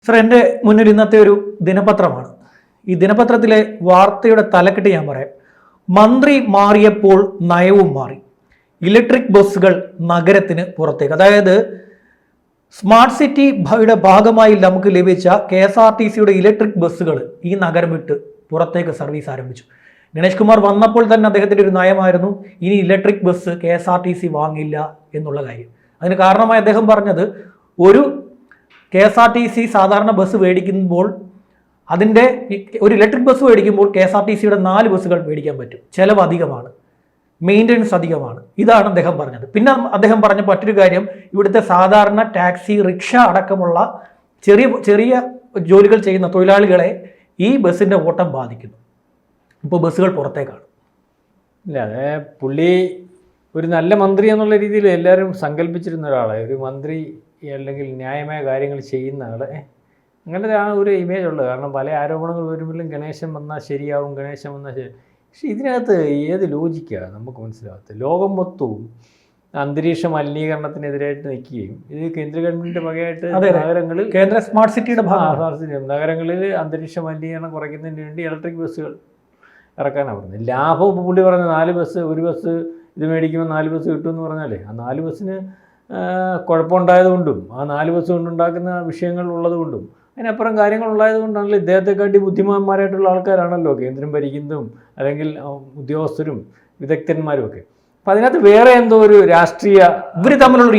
Sir, എൻ്റെ മുന്നിൽ ഇന്നത്തെ ഒരു ദിനപത്രമാണ്. ഈ ദിനപത്രത്തിലെ വാർത്തയുടെ തലക്കെട്ട് ഞാൻ പറയാം. മന്ത്രി മാറിയപ്പോൾ നയവും മാറി, ഇലക്ട്രിക് ബസ്സുകൾ നഗരത്തിന് പുറത്തേക്ക്. അതായത് സ്മാർട്ട് സിറ്റിയുടെ ഭാഗമായി നമുക്ക് ലഭിച്ച KSRTCയുടെ ഇലക്ട്രിക് ബസ്സുകൾ ഈ നഗരം വിട്ട് പുറത്തേക്ക് സർവീസ് ആരംഭിച്ചു. ഗണേഷ് കുമാർ വന്നപ്പോൾ തന്നെ അദ്ദേഹത്തിൻ്റെ ഒരു നയമായിരുന്നു ഇനി ഇലക്ട്രിക് ബസ് KSRTC വാങ്ങില്ല എന്നുള്ള കാര്യം. അതിന് കാരണമായി അദ്ദേഹം പറഞ്ഞത്, ഒരു KSRTC സാധാരണ ബസ് മേടിക്കുമ്പോൾ അതിൻ്റെ ഒരു ഇലക്ട്രിക് ബസ് മേടിക്കുമ്പോൾ KSRTCയുടെ 4 ബസ്സുകൾ മേടിക്കാൻ പറ്റും. ചിലവ് അധികമാണ്, മെയിൻ്റനൻസ് അധികമാണ്. ഇതാണ് അദ്ദേഹം പറഞ്ഞത്. പിന്നെ അദ്ദേഹം പറഞ്ഞ മറ്റൊരു കാര്യം, ഇവിടുത്തെ സാധാരണ ടാക്സി, റിക്ഷ അടക്കമുള്ള ചെറിയ ജോലികൾ ചെയ്യുന്ന തൊഴിലാളികളെ ഈ ബസ്സിൻ്റെ ഓട്ടം ബാധിക്കുന്നു. ഇപ്പോൾ ബസ്സുകൾ പുറത്തേക്കാണ്. ഇല്ല, അതെ, പുള്ളി ഒരു നല്ല മന്ത്രി എന്നുള്ള രീതിയിൽ എല്ലാവരും സങ്കല്പിച്ചിരുന്ന ഒരാളെ, ഒരു മന്ത്രി അല്ലെങ്കിൽ ന്യായമായ കാര്യങ്ങൾ ചെയ്യുന്ന ആളെ, അങ്ങനത്തെ ആ ഒരു ഇമേജ് ഉള്ളത്. കാരണം പല ആരോപണങ്ങൾ വരുമ്പോഴും ഗണേശൻ വന്നാൽ ശരിയാവും, ഗണേശൻ വന്നാൽ ശരി. പക്ഷെ ഇതിനകത്ത് ഏത് ലോജിക്കാണ് നമുക്ക് മനസ്സിലാകാത്തത്? ലോകം മൊത്തവും അന്തരീക്ഷ മലിനീകരണത്തിനെതിരായിട്ട് നിൽക്കുകയും ഇത് കേന്ദ്ര ഗവൺമെൻറ്റിൻ്റെ വകയായിട്ട് നഗരങ്ങളിൽ കേന്ദ്ര സ്മാർട്ട് സിറ്റിയുടെ നഗരങ്ങളിൽ അന്തരീക്ഷ മലിനീകരണം കുറയ്ക്കുന്നതിന് വേണ്ടി ഇലക്ട്രിക് ബസ്സുകൾ ഇറക്കാനാണ് പറഞ്ഞത്. ലാഭം ഇപ്പോൾ പുള്ളി പറഞ്ഞ 4 ബസ്, ഒരു ബസ് ഇത് മേടിക്കുമ്പോൾ 4 ബസ് കിട്ടുമെന്ന് പറഞ്ഞാലേ, ആ 4 ബസ്സിന് കുഴപ്പമുണ്ടായതുകൊണ്ടും ആ 4 ബസ് കൊണ്ടുണ്ടാക്കുന്ന വിഷയങ്ങൾ ഉള്ളതുകൊണ്ടും അതിനപ്പുറം കാര്യങ്ങൾ ഉണ്ടായതുകൊണ്ടാണല്ലോ ഇദ്ദേഹത്തെക്കാട്ടി ബുദ്ധിമാന്മാരായിട്ടുള്ള ആൾക്കാരാണല്ലോ കേന്ദ്രം ഭരിക്കുന്നതും അല്ലെങ്കിൽ ഉദ്യോഗസ്ഥരും വിദഗ്ധന്മാരും ഒക്കെ. അപ്പം അതിനകത്ത് വേറെ എന്തോ ഒരു രാഷ്ട്രീയ ഇവർ തമ്മിലുള്ള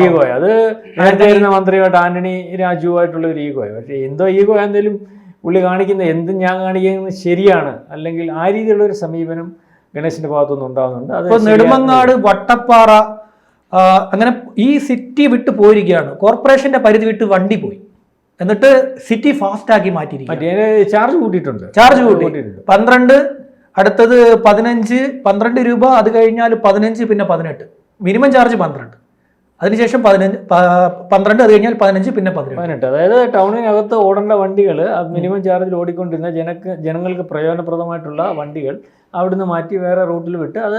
ഈഗോ, അത് നേരത്തെ വരുന്ന മന്ത്രിയുമായിട്ട് ആന്റണി രാജുവായിട്ടുള്ള ഒരു ഈഗോ. പക്ഷേ എന്തോ ഈഗോ എന്തെങ്കിലും പുള്ളി കാണിക്കുന്നത്, എന്തും ഞാൻ കാണിക്കുന്നത് ശരിയാണ്, അല്ലെങ്കിൽ ആ രീതിയിലുള്ള ഒരു സമീപനം ഗണേശന്റെ ഭാഗത്തുനിന്ന് ഉണ്ടാകുന്നുണ്ട്. അത് നെടുമങ്ങാട്, വട്ടപ്പാറ, അങ്ങനെ ഈ സിറ്റി വിട്ട് പോയിരിക്കുകയാണ്. കോർപ്പറേഷന്റെ പരിധി വിട്ട് വണ്ടി പോയി, എന്നിട്ട് സിറ്റി ഫാസ്റ്റ് ആക്കി മാറ്റിയിരിക്കുകയാണ്. ചാർജ് കൂട്ടിയിട്ടുണ്ട്, 12, അടുത്തത് 15, 12 രൂപ. അത് കഴിഞ്ഞാൽ 15, പിന്നെ 18. മിനിമം ചാർജ് 12, അതിനുശേഷം 15, 12, അത് കഴിഞ്ഞാൽ 15, പിന്നെ 18. അതായത് ടൗണിനകത്ത് ഓടേണ്ട വണ്ടികൾ മിനിമം ചാർജിൽ ഓടിക്കൊണ്ടിരുന്ന ജനങ്ങൾക്ക് പ്രയോജനപ്രദമായിട്ടുള്ള വണ്ടികൾ അവിടുന്ന് മാറ്റി വേറെ റൂട്ടിൽ വിട്ട് അത്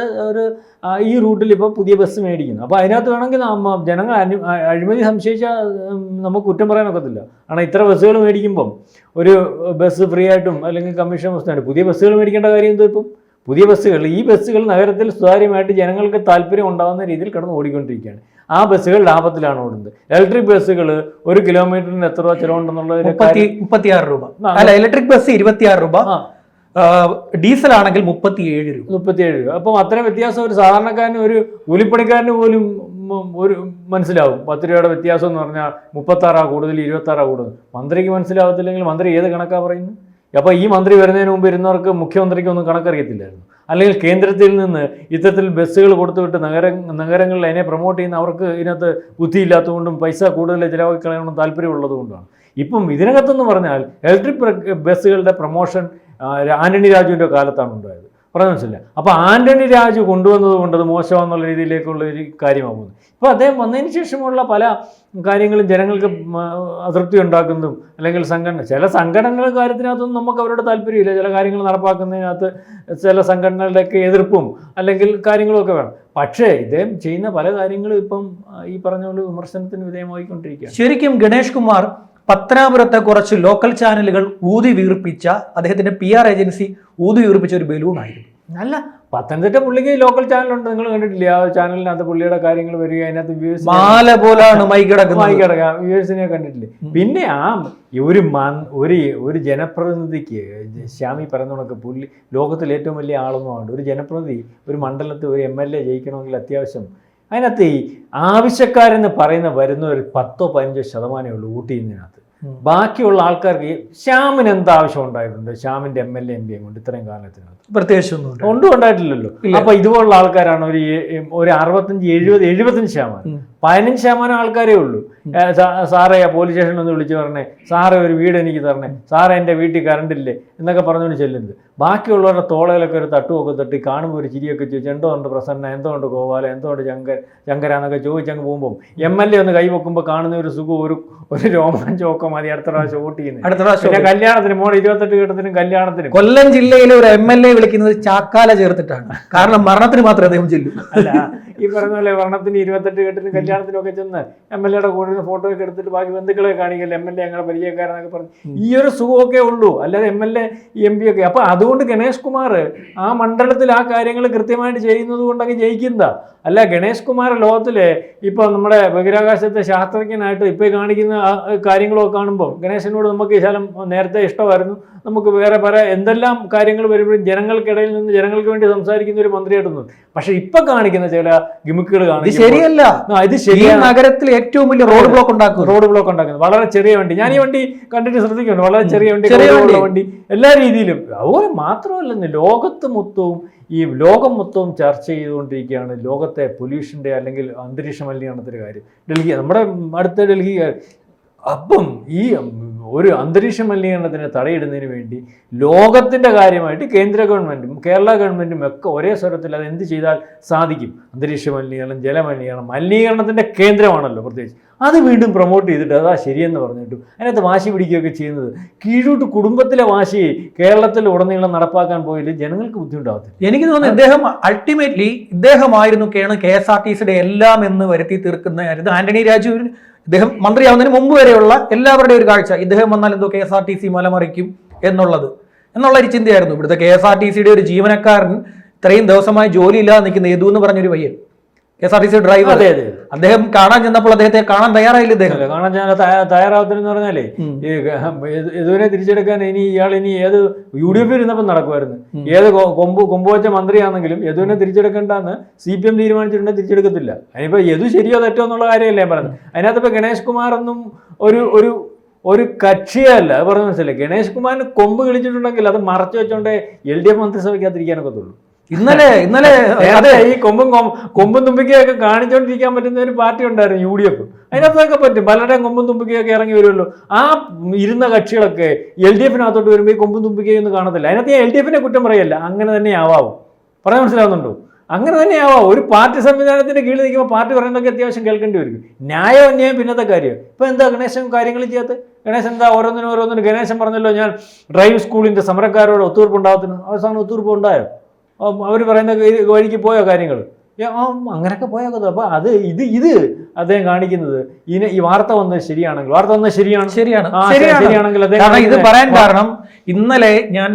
ഈ റൂട്ടിൽ ഇപ്പോൾ പുതിയ ബസ് മേടിക്കുന്നു. അപ്പോൾ അതിനകത്ത് വേണമെങ്കിൽ ജനങ്ങൾ അഴിമതി സംശയിച്ചാൽ നമുക്ക് കുറ്റം പറയാനൊക്കത്തില്ല. കാരണം ഇത്ര ബസ്സുകൾ മേടിക്കുമ്പം ഒരു ബസ് ഫ്രീ ആയിട്ടും അല്ലെങ്കിൽ കമ്മീഷൻ ബസ്സായിട്ട് പുതിയ ബസ്സുകൾ മേടിക്കേണ്ട കാര്യം എന്തോ? ഇപ്പം പുതിയ ബസ്സുകൾ, ഈ ബസ്സുകൾ നഗരത്തിൽ സുതാര്യമായിട്ട് ജനങ്ങൾക്ക് താല്പര്യം ഉണ്ടാകുന്ന രീതിയിൽ കിടന്ന് ഓടിക്കൊണ്ടിരിക്കുകയാണ്. ആ ബസ്സുകൾ ലാഭത്തിലാണ് ഓടുന്നത്. ഇലക്ട്രിക് ബസ്സുകൾ 1 കിലോമീറ്ററിന് എത്ര രൂപ ചിലവുണ്ടെന്നുള്ള 36 രൂപ. അല്ല, ഇലക്ട്രിക് ബസ് 26 രൂപ, ഡീസൽ ആണെങ്കിൽ 37 രൂപ. അപ്പം അത്രയും വ്യത്യാസം ഒരു സാധാരണക്കാരന്, ഒരു കൂലിപ്പണിക്കാരന് പോലും ഒരു മനസ്സിലാവും. 10 രൂപയുടെ വ്യത്യാസം എന്ന് പറഞ്ഞാൽ 36 കൂടുതൽ, 26 കൂടുതൽ. മന്ത്രിക്ക് മനസ്സിലാവത്തില്ലെങ്കിൽ മന്ത്രി ഏത് കണക്കാണ് പറയുന്നത്? അപ്പോൾ ഈ മന്ത്രി വരുന്നതിന് മുമ്പ് ഇരുന്നവർക്ക് മുഖ്യമന്ത്രിക്കൊന്നും കണക്കറിയത്തില്ലായിരുന്നു. അല്ലെങ്കിൽ കേന്ദ്രത്തിൽ നിന്ന് ഇത്തരത്തിൽ ബസ്സുകൾ കൊടുത്തുവിട്ട് നഗരങ്ങളിൽ അതിനെ പ്രൊമോട്ട് ചെയ്യുന്ന അവർക്ക് ഇതിനകത്ത് ബുദ്ധിയില്ലാത്തതുകൊണ്ടും പൈസ കൂടുതൽ ചിലവാക്കി കളയണമെന്ന് താല്പര്യമുള്ളത് കൊണ്ടാണ്. ഇപ്പം ഇതിനകത്തെന്ന് പറഞ്ഞാൽ ഇലക്ട്രിക് ബസ്സുകളുടെ പ്രൊമോഷൻ ആന്റണി രാജുവിൻ്റെ കാലത്താണ് ഉണ്ടായത്, പറഞ്ഞ മനസ്സില്ല. അപ്പോൾ ആന്റണി രാജു കൊണ്ടുവന്നത് കൊണ്ട് അത് മോശമാണെന്നുള്ള രീതിയിലേക്കുള്ള ഒരു കാര്യമാകുന്നത്. ഇപ്പോൾ അദ്ദേഹം വന്നതിന് ശേഷമുള്ള പല കാര്യങ്ങളും ജനങ്ങൾക്ക് അതൃപ്തി ഉണ്ടാക്കുന്നതും, അല്ലെങ്കിൽ ചില സംഘടനകളുടെ കാര്യത്തിനകത്തൊന്നും നമുക്ക് അവരുടെ താല്പര്യമില്ല. ചില കാര്യങ്ങൾ നടപ്പാക്കുന്നതിനകത്ത് ചില സംഘടനകളുടെയൊക്കെ എതിർപ്പും അല്ലെങ്കിൽ കാര്യങ്ങളൊക്കെ വേണം. പക്ഷേ ഇദ്ദേഹം ചെയ്യുന്ന പല കാര്യങ്ങളും ഇപ്പം ഈ പറഞ്ഞ പോലെ വിമർശനത്തിന് വിധേയമായിക്കൊണ്ടിരിക്കുകയാണ്. ശരിക്കും ഗണേഷ് കുമാർ പത്തനാപുരത്തെ കുറച്ച് ലോക്കൽ ചാനലുകൾ ഊതി വീർപ്പിച്ച, അദ്ദേഹത്തിന്റെ PR ഏജൻസി ഊതി വീർപ്പിച്ച ഒരു ബലൂണായിരുന്നു. അല്ല, പത്തനംതിട്ട പുള്ളിക്ക് ലോക്കൽ ചാനലുണ്ട്, നിങ്ങൾ കണ്ടിട്ടില്ലേ? ആ ചാനലിനകത്ത് പുള്ളിയുടെ കാര്യങ്ങൾ വരിക, അതിനകത്ത് വ്യൂവേഴ്സിനെ കണ്ടിട്ടില്ലേ? പിന്നെ ഒരു ജനപ്രതിനിധിക്ക്, ശ്യാമി പറയുന്ന കണക്ക് പുള്ളി ലോകത്തിൽ ഏറ്റവും വലിയ ആളൊന്നുമാണ്. ഒരു ജനപ്രതിനിധി ഒരു മണ്ഡലത്തിൽ ഒരു MLA ജയിക്കണമെങ്കിൽ അത്യാവശ്യം അതിനകത്ത് ഈ ആവശ്യക്കാരെന്ന് പറയുന്ന വരുന്ന ഒരു 10-15% ഉള്ളൂ വോട്ട് ചെയ്യുന്നതിനകത്ത്. ബാക്കിയുള്ള ആൾക്കാർക്ക് ശ്യാമിന് എന്ത് ആവശ്യം ഉണ്ടായിട്ടുണ്ട്? ശ്യാമിന്റെ MLA MP കൊണ്ട് ഇത്രയും കാലത്തിനകത്ത് പ്രത്യേകിച്ച് ഒന്നും ഉണ്ടായിട്ടില്ലല്ലോ. അപ്പൊ ഇതുപോലുള്ള ആൾക്കാരാണ് ഒരു 65-70-75%. 15% ആൾക്കാരേ ഉള്ളൂ. സാറേ പോലീസ് സ്റ്റേഷനിൽ ഒന്ന് വിളിച്ച് പറഞ്ഞേ, സാറേ ഒരു വീട് എനിക്ക് തരണേ, സാറേ എൻ്റെ വീട്ടിൽ കറണ്ടില്ലേ എന്നൊക്കെ പറഞ്ഞുകൊണ്ട് ചെല്ലുന്നത്. ബാക്കിയുള്ളവരുടെ തോളയിലൊക്കെ ഒരു തട്ടുമൊക്കെ തട്ടി കാണുമ്പോൾ ഒരു ചിരിയൊക്കെ ചോദിച്ചു, എന്തുകൊണ്ട് പ്രസന്ന, എന്തുകൊണ്ട് ഗോപാല, എന്തുകൊണ്ട് ശങ്കര എന്നൊക്കെ ചോദിച്ചങ്ങ് പോകുമ്പോൾ MLA ഒന്ന് കൈ വെക്കുമ്പോൾ കാണുന്ന ഒരു സുഖം, ഒരു രോമാഞ്ചമൊക്കെ മതി അടുത്ത പ്രാവശ്യം വോട്ട് ചെയ്യുന്നത്. പിന്നെ കല്യാണത്തിന് 28 ഘട്ടത്തിനും കല്യാണത്തിനും കൊല്ലം ജില്ലയിലെ ഒരു MLA വിളിക്കുന്നത് ചാക്കാല ചേർത്തിട്ടാണ്. കാരണം മരണത്തിന് മാത്രമേ അദ്ദേഹം ചെല്ലൂ. അല്ല, ഈ പറഞ്ഞ പോലെ വർണ്ണത്തിന് 28 കെട്ടിന് കല്യാണത്തിനൊക്കെ ചെന്ന് MLA കൂടെ ഫോട്ടോ ഒക്കെ എടുത്തിട്ട് ബാക്കി ബന്ധുക്കളെ കാണിക്കില്ല, MLA ഞങ്ങളുടെ പരിചയക്കാരെന്നൊക്കെ പറഞ്ഞു. ഈ ഒരു സുഖമൊക്കെ ഉള്ളൂ, അല്ലാതെ MLA MP ഒക്കെ. അപ്പൊ അതുകൊണ്ട് ഗണേഷ് കുമാർ ആ മണ്ഡലത്തിൽ ആ കാര്യങ്ങൾ കൃത്യമായിട്ട് ചെയ്യുന്നത് കൊണ്ടൊക്കെ ജയിക്കുന്നതാ. അല്ല, ഗണേഷ് കുമാർ ലോകത്തിലെ ഇപ്പൊ നമ്മുടെ ബഹിരാകാശത്തെ ശാസ്ത്രജ്ഞനായിട്ട് ഇപ്പൊ കാണിക്കുന്ന കാര്യങ്ങളൊക്കെ കാണുമ്പോൾ ഗണേശനോട് നമുക്ക് ശകലം നേരത്തെ ഇഷ്ടമായിരുന്നു. നമുക്ക് വേറെ പല എന്തെല്ലാം കാര്യങ്ങൾ വരുമ്പോഴും ജനങ്ങൾക്കിടയിൽ നിന്ന് ജനങ്ങൾക്ക് വേണ്ടി സംസാരിക്കുന്ന ഒരു മന്ത്രിയായിട്ടൊന്നും. പക്ഷെ ഇപ്പൊ കാണിക്കുന്ന ചില ഗിമിക്കുകൾ കാണിക്കും. ശരിയല്ല, ഇത് ശരിയാണ്. നഗരത്തിൽ ഏറ്റവും വലിയ റോഡ് ബ്ലോക്ക് ഉണ്ടാക്കുന്നത് വളരെ ചെറിയ വണ്ടി. ഞാൻ ഈ വണ്ടി കണ്ടിട്ട് ശ്രദ്ധിക്കുന്നുണ്ട്. വളരെ ചെറിയ വണ്ടി എല്ലാ രീതിയിലും. അതുപോലെ മാത്രമല്ലെന്ന് ലോകം മൊത്തവും ചർച്ച ചെയ്തുകൊണ്ടിരിക്കുകയാണ് ലോകത്തെ പൊല്യൂഷന്റെ അല്ലെങ്കിൽ അന്തരീക്ഷ മലിനീകരണത്തിന്റെ കാര്യം. ഡൽഹി, നമ്മുടെ അടുത്ത ഡൽഹി. അപ്പം ഈ ഒരു അന്തരീക്ഷ മലിനീകരണത്തിന് തടയിടുന്നതിന് വേണ്ടി ലോകത്തിൻ്റെ കാര്യമായിട്ട് കേന്ദ്ര ഗവൺമെൻറ്റും കേരള ഗവൺമെൻറ്റും ഒക്കെ ഒരേ സ്വരത്തിൽ അത് എന്ത് ചെയ്താൽ സാധിക്കും. അന്തരീക്ഷ മലിനീകരണം, ജലമലിനീകരണം, മലിനീകരണത്തിൻ്റെ കേന്ദ്രമാണല്ലോ പ്രത്യേകിച്ച്. അത് വീണ്ടും പ്രൊമോട്ട് ചെയ്തിട്ട് അതാ ശരിയെന്ന് പറഞ്ഞിട്ടും അതിനകത്ത് വാശി പിടിക്കുകയൊക്കെ ചെയ്യുന്നത്. കീഴോട്ട് കുടുംബത്തിലെ വാശി കേരളത്തിൽ ഉടനീളം നടപ്പാക്കാൻ പോയാൽ ജനങ്ങൾക്ക് ബുദ്ധിമുട്ടാകത്തില്ല. എനിക്ക് തോന്നുന്നു ഇദ്ദേഹമായിരുന്നു KSRTCയുടെ എല്ലാം എന്ന് വരുത്തി തീർക്കുന്നതായിരുന്നു ആന്റണി രാജു. ഇദ്ദേഹം മന്ത്രിയാവുന്നതിന് മുമ്പ് വരെയുള്ള എല്ലാവരുടെയും ഒരു കാഴ്ച ഇദ്ദേഹം വന്നാൽ എന്തോ KSRTC മലമറിക്കും എന്നുള്ളൊരു ചിന്തയായിരുന്നു. ഇവിടുത്തെ KSRTCയുടെ ഒരു ജീവനക്കാരൻ ഇത്രയും ദിവസമായി ജോലിയില്ലാതെ നിൽക്കുന്ന യദു എന്ന് പറഞ്ഞൊരു പയ്യൻ, KSRTC ഡ്രൈവർ. അദ്ദേഹം കാണാൻ ചെന്നപ്പോൾ അദ്ദേഹത്തെ കാണാൻ തയ്യാറായില്ല. ഇദ്ദേഹം കാണാൻ തയ്യാറാവത്തില്ലെന്ന് പറഞ്ഞാലേ യദുവിനെ തിരിച്ചെടുക്കാൻ ഇയാൾ ഏത് UDF ഇരുന്നപ്പോൾ നടക്കുമായിരുന്നു. ഏത് കൊമ്പ് വെച്ച മന്ത്രിയാണെങ്കിലും യദുവിനെ തിരിച്ചെടുക്കേണ്ടെന്ന് CPM തീരുമാനിച്ചിട്ടുണ്ടെങ്കിൽ തിരിച്ചെടുക്കത്തില്ല. അതിനിപ്പോ യദു ശരിയോ തെറ്റോ എന്നുള്ള കാര്യമല്ലേ ഞാൻ പറഞ്ഞത്. അതിനകത്ത് ഇപ്പൊ ഗണേഷ് കുമാർ ഒന്നും ഒരു കക്ഷിയല്ല. അത് പറഞ്ഞ മനസ്സിലായി. ഗണേഷ് കുമാറിന് കൊമ്പ് കളിച്ചിട്ടുണ്ടെങ്കിൽ അത് മറച്ചു വെച്ചോണ്ടേ LDF മന്ത്രിസഭയ്ക്കകത്തിരിക്കാനൊക്കത്തുള്ളൂ. ഇന്നലെ അതെ, ഈ കൊമ്പും തുമ്പിക്കയൊക്കെ കാണിച്ചോണ്ടിരിക്കാൻ പറ്റുന്ന ഒരു പാർട്ടി ഉണ്ടായിരുന്നു UDF. അതിനകത്തൊക്കെ പറ്റും, പലരുടെയും കൊമ്പും തുമ്പിക്കയൊക്കെ ഇറങ്ങി വരുമല്ലോ. ആ ഇരുന്ന കക്ഷികളൊക്കെ LDFനകത്തോട്ട് വരുമ്പോൾ ഈ കൊമ്പും തുമ്പിക്കയൊന്നും കാണത്തില്ല. അതിനകത്ത് ഞാൻ LDFനെ കുറ്റം പറയല്ല, അങ്ങനെ തന്നെ ആവാവും. പറയാൻ മനസ്സിലാവുന്നുണ്ടോ? അങ്ങനെ തന്നെ ആവാം. ഒരു പാർട്ടി സംവിധാനത്തിന്റെ കീഴിൽ നിൽക്കുമ്പോൾ പാർട്ടി പറയുന്നതൊക്കെ അത്യാവശ്യം കേൾക്കേണ്ടി വരും. ന്യായം അന്യായം പിന്നത്തെ കാര്യം. ഇപ്പൊ എന്താ ഗണേശൻ കാര്യങ്ങൾ ചെയ്യാത്ത? ഗണേശൻ എന്താ ഓരോന്നിനും ഗണേശൻ പറഞ്ഞല്ലോ, ഞാൻ ഡ്രൈവിംഗ് സ്കൂളിന്റെ സമരക്കാരോട് ഒത്തുതീർപ്പ് ഉണ്ടാകത്തിന്. അവസാനം ഒത്തുതീർപ്പ് ഉണ്ടായോ? അവർ പറയുന്ന വഴിക്ക് പോയോ കാര്യങ്ങൾ? അങ്ങനെയൊക്കെ പോയാൽ അപ്പൊ അത് ഇത് അദ്ദേഹം കാണിക്കുന്നത് ഈ വാർത്ത വന്നത് ശരിയാണെങ്കിൽ ഇത് പറയാൻ കാരണം ഇന്നലെ ഞാൻ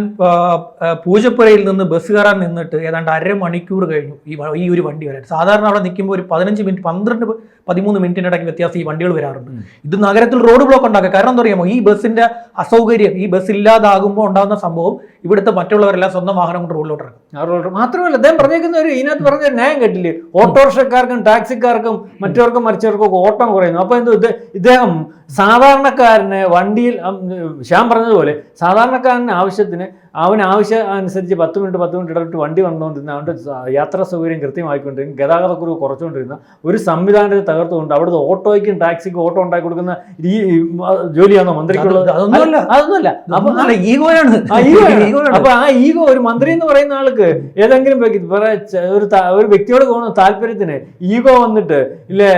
പൂജപ്പുരയിൽ നിന്ന് ബസ് കയറാൻ നിന്നിട്ട് ഏതാണ്ട് 1/2 മണിക്കൂർ കഴിഞ്ഞു ഈ ഒരു വണ്ടി വരാൻ. സാധാരണ അവിടെ നിൽക്കുമ്പോൾ ഒരു 15 മിനിറ്റ് 12-13 മിനിറ്റിനിടയ്ക്ക് വ്യത്യാസം ഈ വണ്ടികൾ വരാറുണ്ട്. ഇത് നഗരത്തിൽ റോഡ് ബ്ലോക്ക് ഉണ്ടാക്കുക. കാരണം എന്താ പറയുമോ, ഈ ബസ്സിന്റെ അസൗകര്യം, ഈ ബസ് ഇല്ലാതാകുമ്പോൾ ഉണ്ടാകുന്ന സംഭവം ഇവിടുത്തെ മറ്റുള്ളവരെല്ലാം സ്വന്തം വാഹനം കൊണ്ട് റോഡിലോട്ട് ഇറങ്ങും. മാത്രമല്ല അദ്ദേഹം പറഞ്ഞേക്കുന്ന ഇതിനകത്ത് പറഞ്ഞ ന്യായം കേട്ടില്ലേ? ഓട്ടോറിക്ഷക്കാർക്കും ടാക്സിക്കാർക്കും മറ്റവർക്കും മരിച്ചവർക്കും ഓട്ടം കുറയുന്നു. അപ്പൊ ഇദ്ദേഹം സാധാരണക്കാരന് വണ്ടിയിൽ ശ്യാം പറഞ്ഞതുപോലെ സാധാരണക്കാരന് ആവശ്യത്തിന് ആവശ്യം അനുസരിച്ച് 10 മിനിറ്റ് ഇടവിട്ട് വണ്ടി വന്നുകൊണ്ടിരുന്ന അവൻ്റെ യാത്രാ സൗകര്യം കൃത്യമായിക്കൊണ്ടിരുന്ന ഗതാഗതക്കുറവ് കുറച്ചുകൊണ്ടിരുന്ന ഒരു സംവിധാനത്തെ തകർത്തുകൊണ്ട് അവിടുത്തെ ഓട്ടോയ്ക്കും ടാക്സിക്കും ഓട്ടോ ഉണ്ടാക്കി കൊടുക്കുന്ന ജോലിയാണോ മന്ത്രിക്കുള്ളത്? അതൊന്നുമല്ല. അപ്പൊ ആ ഈഗോ ഒരു മന്ത്രി എന്ന് പറയുന്ന ആൾക്ക് ഏതെങ്കിലും ഒരു വ്യക്തിയോട് തോന്നുന്ന താല്പര്യത്തിന് ഈഗോ വന്നിട്ട് ഇല്ലേ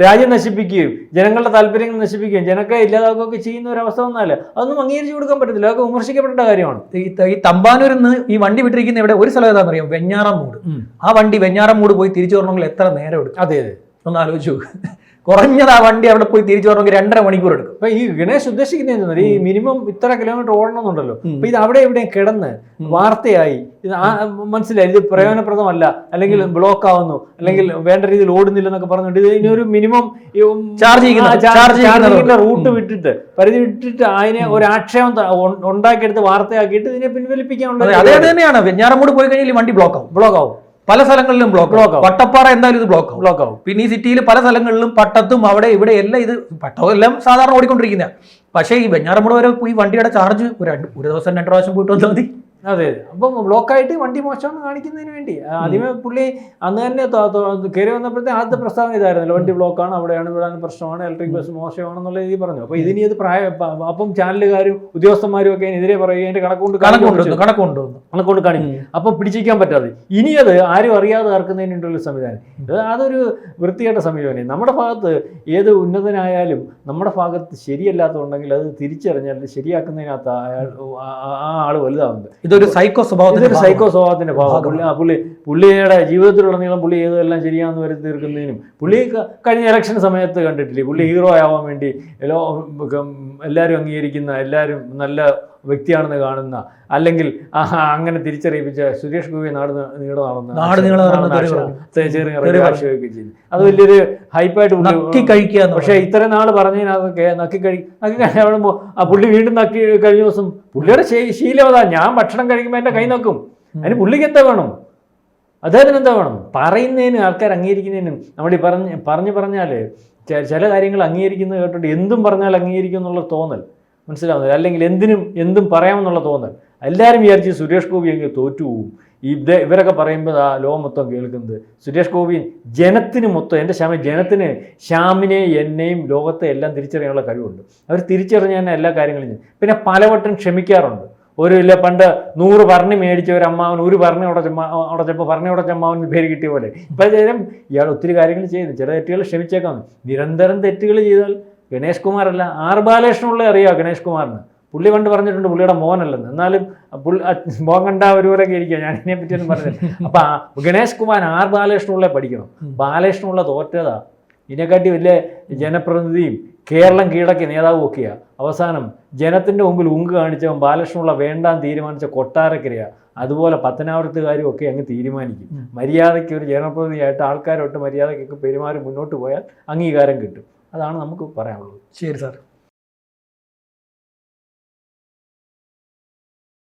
രാജ്യം നശിപ്പിക്കുകയും ജനങ്ങളുടെ താല്പര്യങ്ങൾ നശിപ്പിക്കുകയും ജനങ്ങളെ ഇല്ലാതാക്കുകയൊക്കെ ചെയ്യുന്ന ഒരു അവസ്ഥ വന്നാല് അതൊന്നും അംഗീകരിച്ചു കൊടുക്കാൻ പറ്റത്തില്ല. അതൊക്കെ വിമർശിക്കപ്പെട്ട കാര്യമാണ്. ഈ തമ്പാനൂരിൽ നിന്ന് ഈ വണ്ടി വിട്ടിരിക്കുന്ന ഇവിടെ ഒരു സ്ഥലം ഏതാണെന്ന് അറിയാം, വെഞ്ഞാറമ്മൂട്. ആ വണ്ടി വെഞ്ഞാറമ്മൂട് പോയി തിരിച്ചു വരണമെങ്കിൽ എത്ര നേരം എടുക്കും? അതെ, ഒന്ന് ആലോചിച്ചു. കുറഞ്ഞത് ആ വണ്ടി അവിടെ പോയി തിരിച്ചു വരണമെങ്കിൽ 2.5 മണിക്കൂർ എടുക്കും. അപ്പൊ ഈ ഗണേഷ് ഉദ്ദേശിക്കുന്നത് ഈ മിനിമം ഇത്ര കിലോമീറ്റർ ഓടണമെന്നുണ്ടല്ലോ. അപ്പൊ ഇത് അവിടെ എവിടെയും കിടന്ന് വാർത്തയായി ഇത് മനസ്സിലായി, ഇത് പ്രയോജനപ്രദമല്ല, അല്ലെങ്കിൽ ബ്ലോക്ക് ആവുന്നു, അല്ലെങ്കിൽ വേണ്ട രീതിയിൽ ഓടുന്നില്ലെന്നൊക്കെ പറഞ്ഞിട്ട് ഇതിനൊരു മിനിമം ചാർജിങ്ങിന്റെ റൂട്ട് വിട്ടിട്ട് പരിധി വിട്ടിട്ട് അതിനെ ഒരു ആക്ഷേപം ഉണ്ടാക്കിയെടുത്ത് വാർത്തയാക്കിയിട്ട് ഇതിനെ പിൻവലിപ്പിക്കാനുള്ളത്. അതേ തന്നെയാണ്. വെഞ്ഞാറമ്മൂട് പോയി കഴിഞ്ഞാൽ ഈ വണ്ടി ബ്ലോക്ക് ആവും. പല സ്ഥലങ്ങളിലും ബ്ലോക്ക് ആവും. പട്ടപ്പാറ എന്തായാലും ഇത് ബ്ലോക്ക് ആവും. പിന്നെ ഈ സിറ്റിയിൽ പല സ്ഥലങ്ങളിലും പട്ടത്തും അവിടെ ഇവിടെ എല്ലാം ഇത് പട്ടവും എല്ലാം സാധാരണ ഓടിക്കൊണ്ടിരിക്കുന്ന. പക്ഷേ ഈ വെഞ്ഞാറമ്മൂട് വരെ ഈ വണ്ടിയുടെ ചാർജ് ഒരു ദിവസം 2 പ്രാവശ്യം പോയിട്ട് വന്നാൽ മതി. അതെ, അപ്പം ബ്ലോക്കായിട്ട് വണ്ടി മോശമാണ് കാണിക്കുന്നതിന് വേണ്ടി ആദ്യമേ പുള്ളി അന്ന് തന്നെ കയറി വന്നപ്പോഴത്തെ ആദ്യത്തെ പ്രസ്താവന ഇതായിരുന്നല്ലോ, വണ്ടി ബ്ലോക്കാണ്, അവിടെയാണ് ഇവിടെയാണ് പ്രശ്നമാണ്, ഇലക്ട്രിക് ബസ് മോശമാണെന്നുള്ള രീതി പറഞ്ഞു. അപ്പൊ ഇതിനി അത് അപ്പം ചാനലുകാരും ഉദ്യോഗസ്ഥന്മാരും ഒക്കെ എതിരെ പറയുക, അതിന്റെ കണക്കൊണ്ട് കാണിക്കും. അപ്പൊ പിടിച്ചിരിക്കാൻ പറ്റാതെ ഇനി അത് ആരും അറിയാതെ ഇറക്കുന്നതിനുള്ള സംവിധാനം, അതൊരു വൃത്തികെട്ട സമീപനം. നമ്മുടെ ഭാഗത്ത് ഏത് ഉന്നതനായാലും നമ്മുടെ ഭാഗത്ത് ശരിയല്ലാത്തതുണ്ടെങ്കിൽ അത് തിരിച്ചറിഞ്ഞാൽ ശരിയാക്കുന്നതിനകത്ത് ആ ആള് വലുതാവുന്നത്. ഇതൊരു സൈക്കോ സ്വഭാവത്തിന്റെ ഭാഗം. പുള്ളി പുള്ളിയുടെ ജീവിതത്തിലുടനീളം പുള്ളി ഏതെല്ലാം ശരിയാണെന്ന് വരെ തീർക്കുന്നതിനും പുള്ളി കഴിഞ്ഞ ഇലക്ഷൻ സമയത്ത് കണ്ടിട്ടില്ലേ, പുള്ളി ഹീറോ ആവാൻ വേണ്ടി എല്ലാവരും അംഗീകരിക്കുന്ന, എല്ലാവരും നല്ല വ്യക്തിയാണെന്ന് കാണുന്ന, അല്ലെങ്കിൽ അങ്ങനെ തിരിച്ചറിയിപ്പിച്ച സുരേഷ് ഗോപി നാട് നീളെ ആക്ഷേപിക്കുകയും ചെയ്തു. അത് വലിയൊരു ഹൈപ്പായിട്ട് പക്ഷേ ഇത്രയും നാൾ പറഞ്ഞതിനകത്തൊക്കെ നക്കി കഴിയുമ്പോൾ ആ പുള്ളി വീണ്ടും നക്കി കഴിഞ്ഞ ദിവസം പുള്ളിയുടെ ശീലം അതാ, ഞാൻ ഭക്ഷണം കഴിക്കുമ്പോൾ എൻ്റെ കൈ നക്കും. അതിന് പുള്ളിക്ക് എന്താ വേണം, അദ്ദേഹത്തിന് എന്താ വേണം? പറയുന്നതിന്, ആൾക്കാർ അംഗീകരിക്കുന്നതിനും നമ്മൾ ഈ പറഞ്ഞാൽ ചില കാര്യങ്ങൾ അംഗീകരിക്കുന്നത് കേട്ടിട്ട് എന്തും പറഞ്ഞാൽ അംഗീകരിക്കും എന്നുള്ള തോന്നൽ മനസ്സിലാവുന്നില്ല, അല്ലെങ്കിൽ എന്തും പറയാമെന്നുള്ള തോന്നൽ. എല്ലാവരും വിചാരിച്ച് സുരേഷ് ഗോപി എങ്കിൽ തോറ്റുപോകും. ഇവരൊക്കെ പറയുമ്പോൾ ആ ലോകം മൊത്തം കേൾക്കുന്നത് സുരേഷ് ഗോപി ജനത്തിന് മൊത്തം, എൻ്റെ ജനത്തിന് ശ്യാമിനെ എന്നെയും ലോകത്തെ എല്ലാം തിരിച്ചറിയാനുള്ള കഴിവുണ്ട്. അവർ തിരിച്ചറിഞ്ഞ തന്നെ എല്ലാ കാര്യങ്ങളും ചെയ്യും. പിന്നെ പലവട്ടം ക്ഷമിക്കാറുണ്ട്. പണ്ട് 100 ഭരണി മേടിച്ച ഒരു അമ്മാവൻ ഒരു ഭരണി ഉടച്ചപ്പോൾ ഭരണി ഉടച്ച അമ്മാവൻ പേര് കിട്ടിയ പോലെ ഇപ്പം ഇയാൾ ഒത്തിരി കാര്യങ്ങൾ ചെയ്യുന്നു. ചില തെറ്റുകൾ ക്ഷമിച്ചേക്കാം. നിരന്തരം തെറ്റുകൾ ചെയ്താൽ ഗണേഷ് കുമാറല്ല, ആർ ബാലകൃഷ്ണനുള്ള അറിയാം ഗണേഷ് കുമാറിന്. പുള്ളി പണ്ട് പറഞ്ഞിട്ടുണ്ട് പുള്ളിയുടെ മോനല്ലെന്ന്. എന്നാലും മോൻ കണ്ട ഒരുപോലൊക്കെ ഇരിക്കുക, ഞാൻ ഇതിനെ പറ്റിയൊന്നും പറഞ്ഞില്ല. അപ്പം ഗണേഷ് കുമാർ ആർ ബാലകൃഷ്ണനുള്ള പഠിക്കണം. ബാലകൃഷ്ണനുള്ള തോറ്റതാ. ഇതിനെക്കാട്ടി വലിയ ജനപ്രതിനിധിയും കേരളം കീഴടക്കിയ നേതാവും ഒക്കെയാണ്. അവസാനം ജനത്തിൻ്റെ മുമ്പിൽ കാണിച്ചവൻ ബാലകൃഷ്ണനുള്ള വേണ്ടാൻ തീരുമാനിച്ച കൊട്ടാരക്കരയാണ്. അതുപോലെ പത്തനാപുരത്തുകാരും ഒക്കെ അങ്ങ് തീരുമാനിക്കും. മര്യാദയ്ക്ക് ഒരു ജനപ്രതിനിധിയായിട്ട് ആൾക്കാരോട്ട് മര്യാദയ്ക്കൊക്കെ പെരുമാറി മുന്നോട്ട് പോയാൽ അംഗീകാരം കിട്ടും. അതാണ് നമുക്ക് പറയാനുള്ളത്. ശരി സാർ.